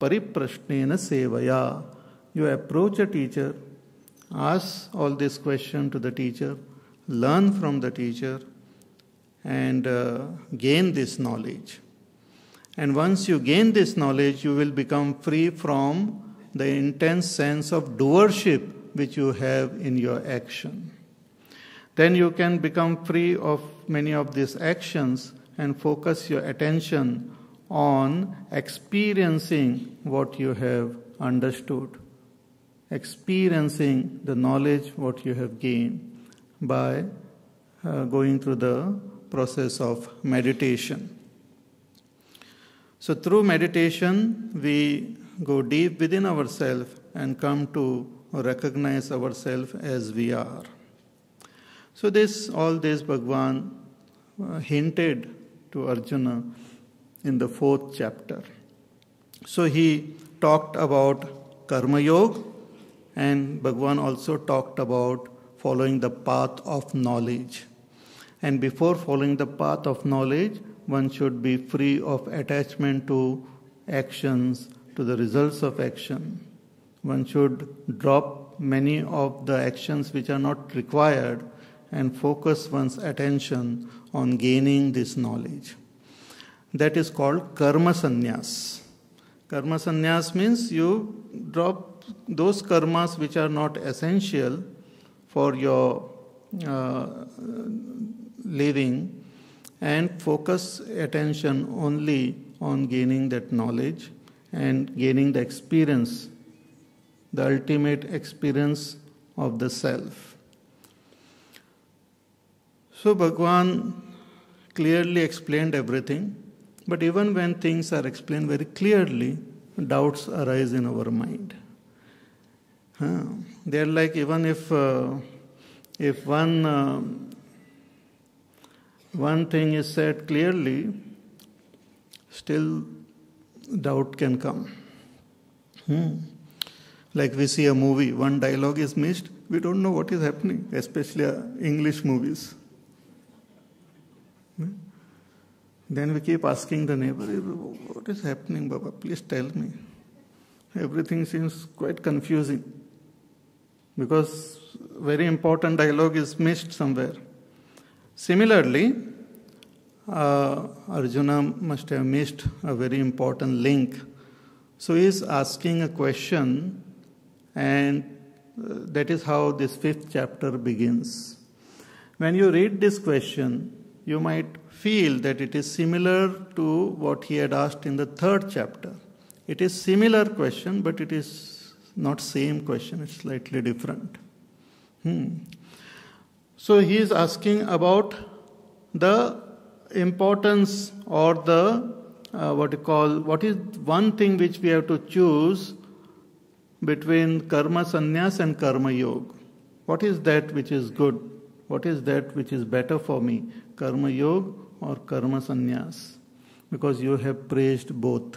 pariprashnena sevaya. You approach a teacher, ask all these questions to the teacher, learn from the teacher, and gain this knowledge. And once you gain this knowledge, you will become free from the intense sense of doership which you have in your action. Then you can become free of many of these actions and focus your attention on experiencing what you have understood, experiencing the knowledge what you have gained by going through the process of meditation. So through meditation, we go deep within ourselves and come to recognize ourselves as we are. So all this Bhagavan hinted to Arjuna in the 4th chapter. So he talked about Karma Yoga, and Bhagavan also talked about following the path of knowledge. And before following the path of knowledge, one should be free of attachment to actions, to the results of action. One should drop many of the actions which are not required and focus one's attention on gaining this knowledge. That is called karma sannyas. Karma sannyas means you drop those karmas which are not essential for your living and focus attention only on gaining that knowledge and gaining the experience, the ultimate experience of the self. So Bhagavan clearly explained everything, but even when things are explained very clearly, doubts arise in our mind. They're like, even if one thing is said clearly, still doubt can come. Like we see a movie, one dialogue is missed, we don't know what is happening, especially English movies. Then we keep asking the neighbor, what is happening, Baba? Please tell me. Everything seems quite confusing because very important dialogue is missed somewhere. Similarly, Arjuna must have missed a very important link. So he is asking a question, and that is how this 5th chapter begins. When you read this question, you might feel that it is similar to what he had asked in the 3rd chapter. It is similar question, but it is not same question, it's slightly different. So he is asking about the importance or the what is one thing which we have to choose between karma sannyas and karma yoga. What is that which is good? What is that which is better for me? Karma yoga or karma sannyas? Because you have praised both.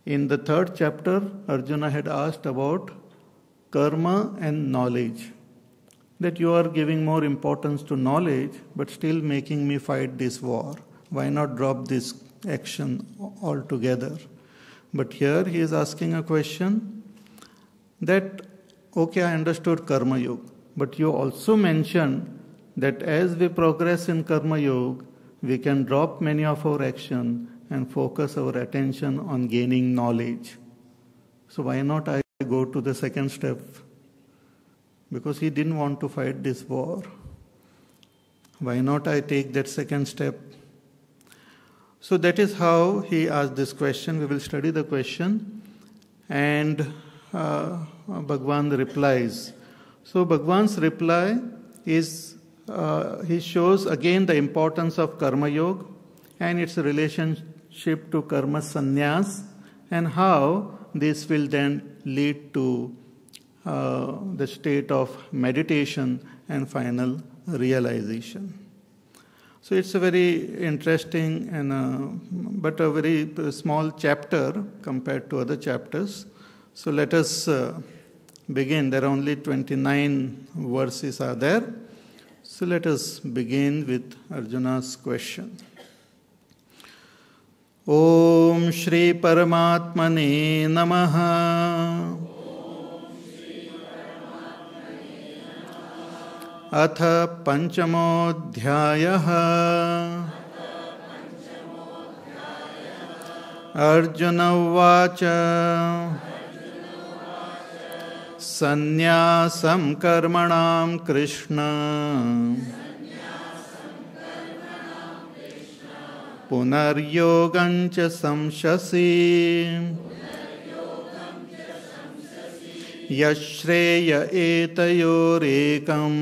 In the 3rd chapter, Arjuna had asked about karma and knowledge. That you are giving more importance to knowledge, but still making me fight this war. Why not drop this action altogether? But here he is asking a question that, okay, I understood karma yoga, but you also mentioned that as we progress in karma yoga, we can drop many of our action and focus our attention on gaining knowledge. So why not I go to the 2nd step? Because he didn't want to fight this war. Why not I take that 2nd step? So that is how he asked this question. We will study the question. And Bhagavan replies. So Bhagavan's reply is, he shows again the importance of karma yoga and its relationship to karma sannyas and how this will then lead to the state of meditation and final realization. So it's a very interesting but a very small chapter compared to other chapters. So let us begin. There are only 29 verses are there. So let us begin with Arjuna's question. Om Shri Paramatmane Namaha. Atha Panchamodhyayah. Arjuna Uvacha. Sanyasam karmanam Krishna. Punaryogancha samshasi. Yashreya etayorekam.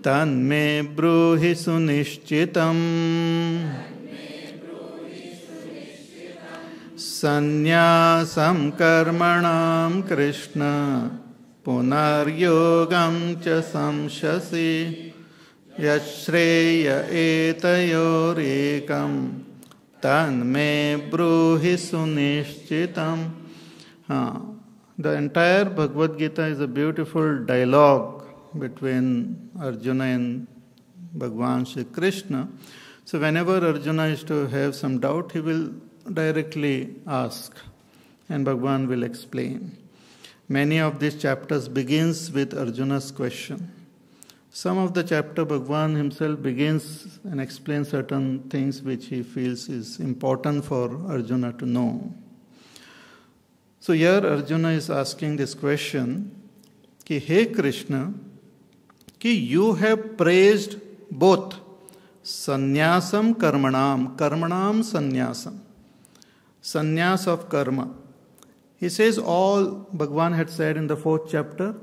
Tanme bruhi sunishchitam. Sanyasam karmanam Krishna. Punaryogam cha samshasi. Yashreya etayorekam. Tanme bruhi sunishchitam. The entire Bhagavad Gita is a beautiful dialogue between Arjuna and Bhagwan Shri Krishna. So whenever Arjuna is to have some doubt, he will directly ask and Bhagwan will explain. Many of these chapters begins with Arjuna's question. Some of the chapter Bhagwan himself begins and explains certain things which he feels is important for Arjuna to know. So here Arjuna is asking this question, ki Hey Krishna, ki you have praised both sanyasam karmanam, karmanam sanyasam, sannyas of karma. He says all, Bhagwan had said in the 4th chapter,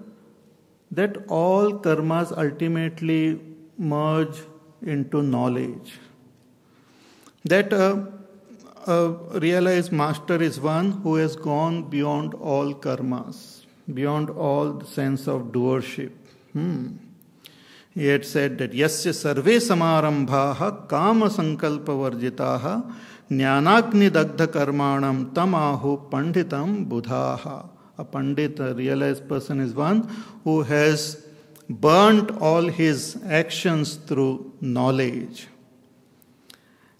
that all karmas ultimately merge into knowledge. That a realized master is one who has gone beyond all karmas, beyond all the sense of doership. He had said that yasya sarve samarambhaha kama sankalpa varjitaha jnanagni dagdha karmanam tamahu panditam buddhaha. A pandit, a realized person, is one who has burnt all his actions through knowledge.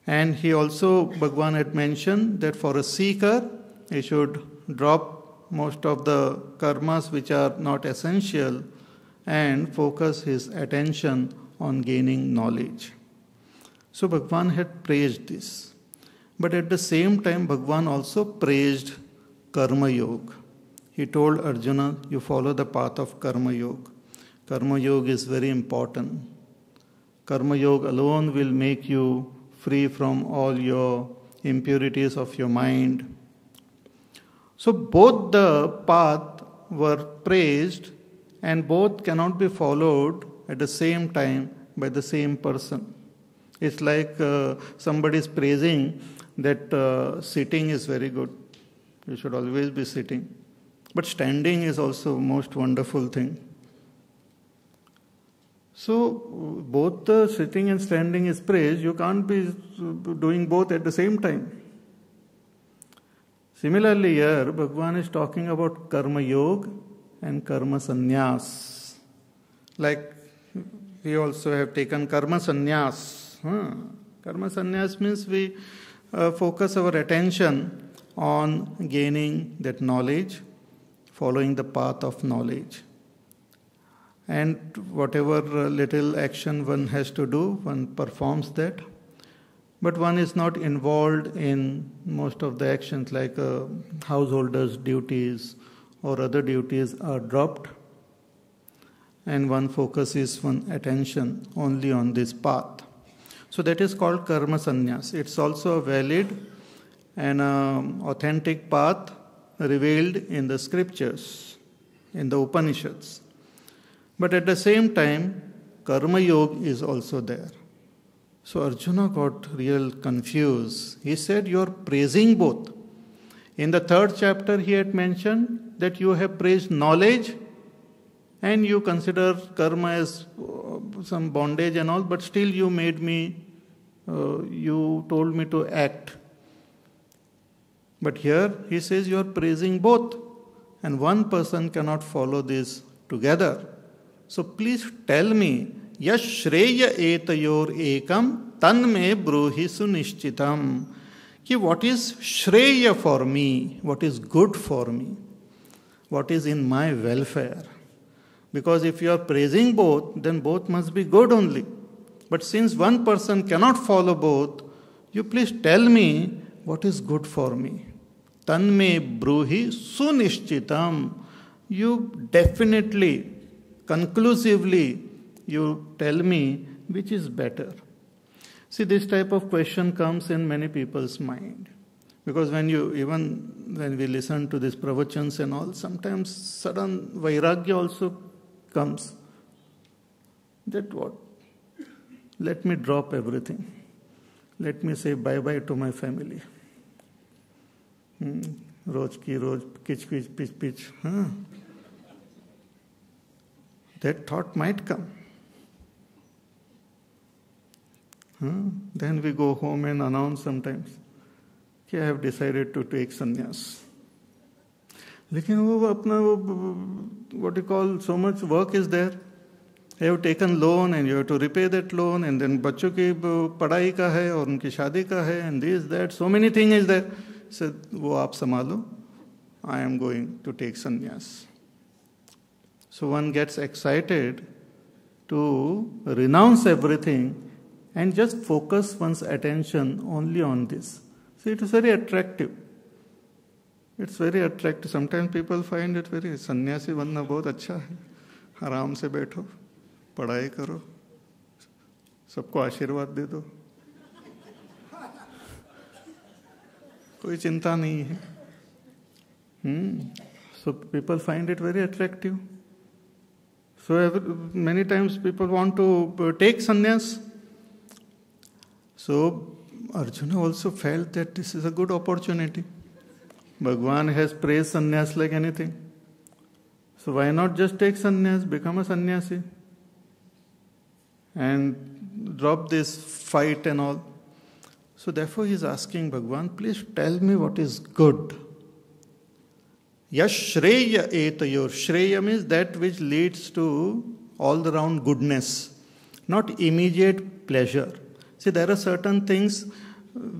And he also, Bhagwan had mentioned that for a seeker, he should drop most of the karmas which are not essential and focus his attention on gaining knowledge. So Bhagwan had praised this. But at the same time, Bhagwan also praised Karma Yoga. He told Arjuna, you follow the path of Karma Yoga. Karma Yoga is very important. Karma Yoga alone will make you free from all your impurities of your mind. So both the path were praised and both cannot be followed at the same time by the same person. It's like somebody is praising that sitting is very good. You should always be sitting. But standing is also most wonderful thing. So both the sitting and standing is praised. You can't be doing both at the same time. Similarly here, Bhagwan is talking about Karma Yoga and Karma Sannyas. Like we also have taken Karma Sannyas. Karma Sannyas means we focus our attention on gaining that knowledge, following the path of knowledge. And whatever little action one has to do, one performs that. But one is not involved in most of the actions like householders' duties or other duties are dropped. And one focuses one attention only on this path. So that is called Karma Sannyas. It's also a valid and authentic path revealed in the scriptures, in the Upanishads. But at the same time, Karma Yoga is also there. So Arjuna got real confused. He said, you are praising both. In the 3rd chapter, he had mentioned that you have praised knowledge and you consider karma as some bondage and all, but still you made me, you told me to act. But here he says you are praising both, and one person cannot follow this together. So please tell me, Yashreya etayor ekam tan me bruhi sunishchitam. Ki what is shreya for me, what is good for me, what is in my welfare. Because if you are praising both, then both must be good only. But since one person cannot follow both, you please tell me what is good for me. Tan me bruhi sunishchitam. You definitely, conclusively, you tell me which is better. See, this type of question comes in many people's mind. Because when we listen to these pravachans and all, sometimes sudden vairagya also comes. That what? Let me drop everything. Let me say bye-bye to my family. Roj ki roj, kich kich, pich pich. That thought might come. Then we go home and announce sometimes, I have decided to take sannyas. Lekin what you call, so much work is there. You have taken loan and you have to repay that loan, and then बच्चों की पढ़ाई का है और उनकी शादी का है, and this, that, so many things is there. So वो आप संभालो. I am going to take sannyas. So one gets excited to renounce everything and just focus one's attention only on this. See, it is very attractive. It's very attractive. Sometimes people find it very, sannyasi बनना बहुत अच्छा है. आराम से बैठो, पढ़ाई करो, सबको आशीर्वाद दे दो, कोई चिंता नहीं है. So people find it very attractive. So many times people want to take sannyas. So Arjuna also felt that this is a good opportunity. Bhagwan has praised sannyas like anything. So why not just take sannyas, become a sannyasi, and drop this fight and all. So therefore he is asking Bhagwan, please tell me what is good. Yash shreya etayor. Shreya means that which leads to all round goodness, not immediate pleasure. See, there are certain things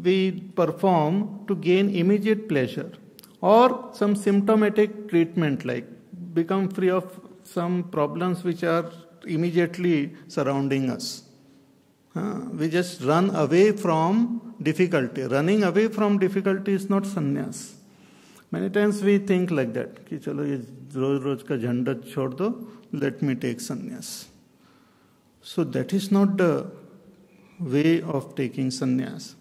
we perform to gain immediate pleasure, or some symptomatic treatment, like become free of some problems which are immediately surrounding us. We just run away from difficulty. Running away from difficulty is not sannyas. Many times we think like that, कि चलो ये रोज का झंडा छोड़ दो, let me take sannyas. So that is not the way of taking sannyas.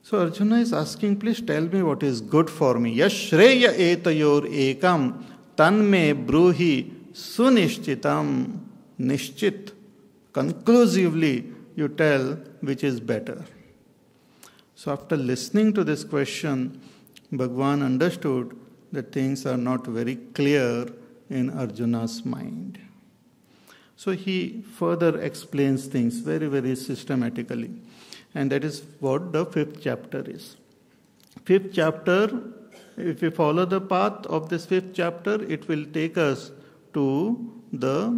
So Arjuna is asking, please tell me what is good for me. Yashreya etayor ekam tan me bruhi sunishchitam. Nishchit. Conclusively, you tell which is better. So after listening to this question, Bhagwan understood that things are not very clear in Arjuna's mind. So he further explains things very, very systematically. And that is what the 5th chapter is. 5th chapter, if we follow the path of this 5th chapter, it will take us to the,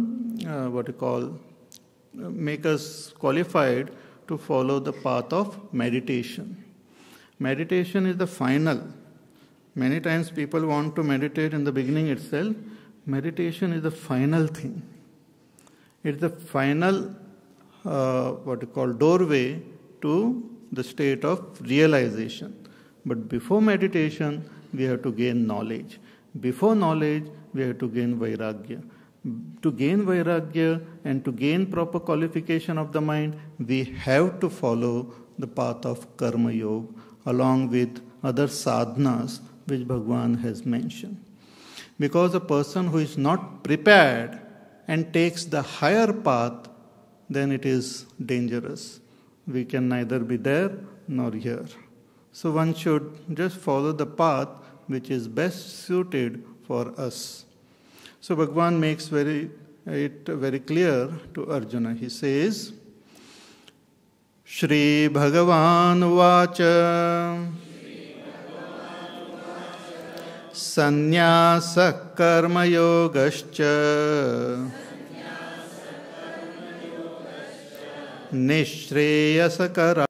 make us qualified to follow the path of meditation. Meditation is the final. Many times people want to meditate in the beginning itself. Meditation is the final thing. It's the final, doorway to the state of realization. But before meditation, we have to gain knowledge. Before knowledge, we have to gain vairagya. To gain vairagya and to gain proper qualification of the mind, we have to follow the path of karma yoga along with other sadhanas which Bhagwan has mentioned. Because a person who is not prepared and takes the higher path, then it is dangerous. We can neither be there nor here. So one should just follow the path which is best suited for us. So Bhagwan makes it very clear to Arjuna. He says, Shri Bhagavan Vacha Sannyasa Karma Yogascha निःश्रेयसकरा